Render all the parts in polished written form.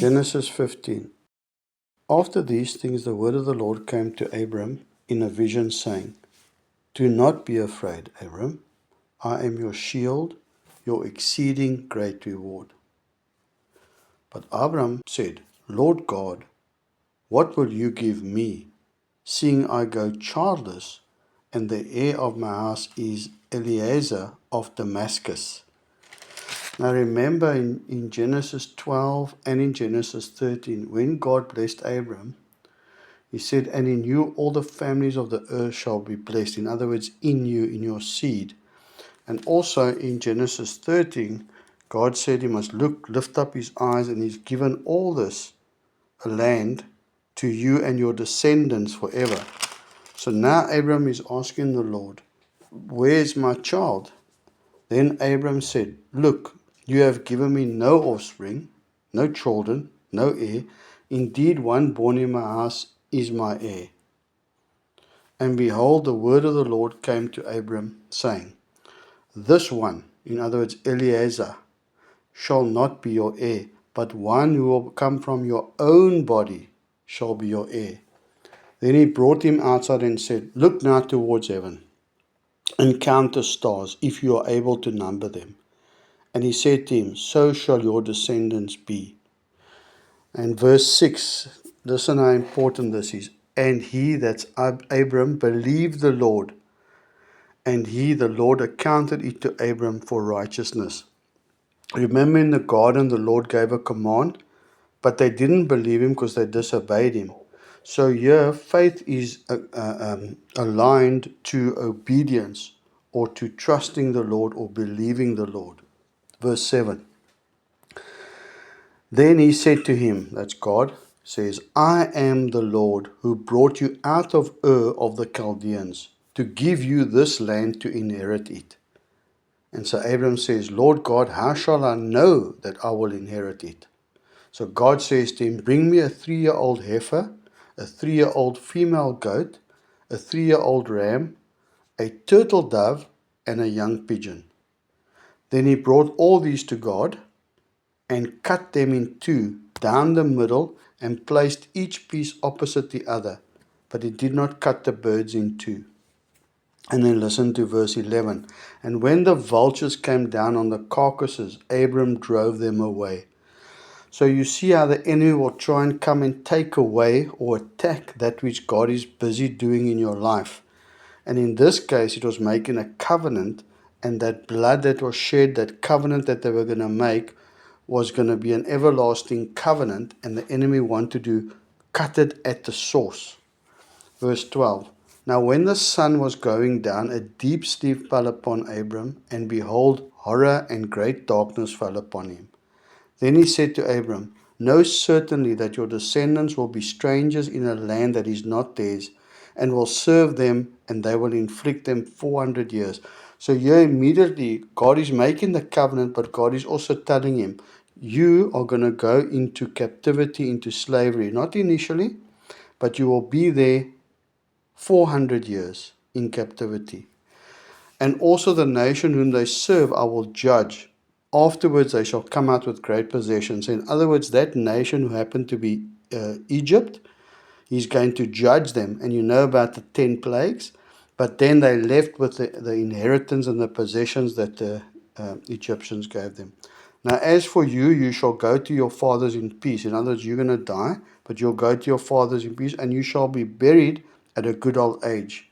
Genesis 15. After these things the word of the Lord came to Abram in a vision, saying, Do not be afraid, Abram. I am your shield, your exceeding great reward. But Abram said, Lord God, what will you give me, seeing I go childless, and the heir of my house is Eliezer of Damascus? Now remember in Genesis 12 and in Genesis 13, when God blessed Abram, He said, and in you all the families of the earth shall be blessed. In other words, in you, in your seed. And also in Genesis 13, God said he must lift up his eyes, and he's given all this, a land, to you and your descendants forever. So now Abram is asking the Lord, where's my child? Then Abram said, Look, you have given me no offspring, no children, no heir. Indeed, one born in my house is my heir. And behold, the word of the Lord came to Abram, saying, This one, in other words, Eliezer, shall not be your heir, but one who will come from your own body shall be your heir. Then he brought him outside and said, Look now towards heaven, and count the stars, if you are able to number them. And he said to him, So shall your descendants be. And verse 6, listen how important this is. And he, that's Abram, believed the Lord, and he, the Lord, accounted it to Abram for righteousness. Remember in the garden, the Lord gave a command, but they didn't believe him because they disobeyed him. So here, faith is aligned to obedience, or to trusting the Lord, or believing the Lord. Verse 7. Then he said to him, that's God, says, I am the Lord who brought you out of Ur of the Chaldeans to give you this land to inherit it. And so Abram says, Lord God, how shall I know that I will inherit it? So God says to him, Bring me a 3-year-old heifer, a 3-year-old female goat, a 3-year-old ram, a turtle dove, and a young pigeon. Then he brought all these to God and cut them in two down the middle and placed each piece opposite the other. But he did not cut the birds in two. And then listen to verse 11. And when the vultures came down on the carcasses, Abram drove them away. So you see how the enemy will try and come and take away or attack that which God is busy doing in your life. And in this case, it was making a covenant, and that blood that was shed, that covenant that they were going to make, was going to be an everlasting covenant, and the enemy wanted to cut it at the source. Verse 12. Now when the sun was going down, a deep sleep fell upon Abram, and behold, horror and great darkness fell upon him. Then he said to Abram, Know certainly that your descendants will be strangers in a land that is not theirs, and will serve them, and they will inflict them 400 years. So here immediately, God is making the covenant, but God is also telling him, you are going to go into captivity, into slavery. Not initially, but you will be there 400 years in captivity. And also the nation whom they serve I will judge. Afterwards they shall come out with great possessions. In other words, that nation who happened to be Egypt, he's going to judge them. And you know about the 10 plagues. But then they left with the inheritance and the possessions that the Egyptians gave them. Now as for you, you shall go to your fathers in peace. In other words, you're going to die, but you'll go to your fathers in peace, and you shall be buried at a good old age.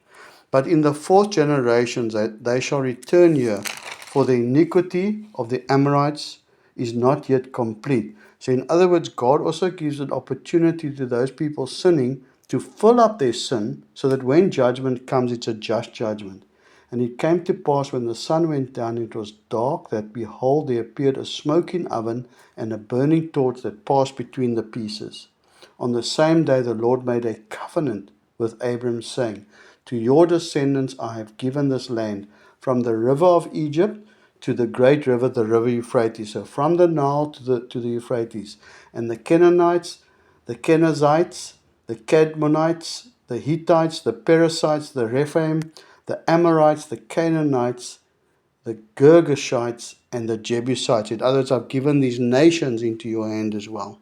But in the 4th generation they shall return here, for the iniquity of the Amorites is not yet complete. So in other words, God also gives an opportunity to those people sinning to fill up their sin, so that when judgment comes, it's a just judgment. And it came to pass, when the sun went down, it was dark, that behold, there appeared a smoking oven and a burning torch that passed between the pieces. On the same day the Lord made a covenant with Abram, saying, To your descendants I have given this land, from the river of Egypt to the great river, the river Euphrates. So from the Nile to the Euphrates. And the Canaanites, the Kenizzites, the Cadmonites, the Hittites, the Perizzites, the Rephaim, the Amorites, the Canaanites, the Girgashites, and the Jebusites. In other words, I've given these nations into your hand as well.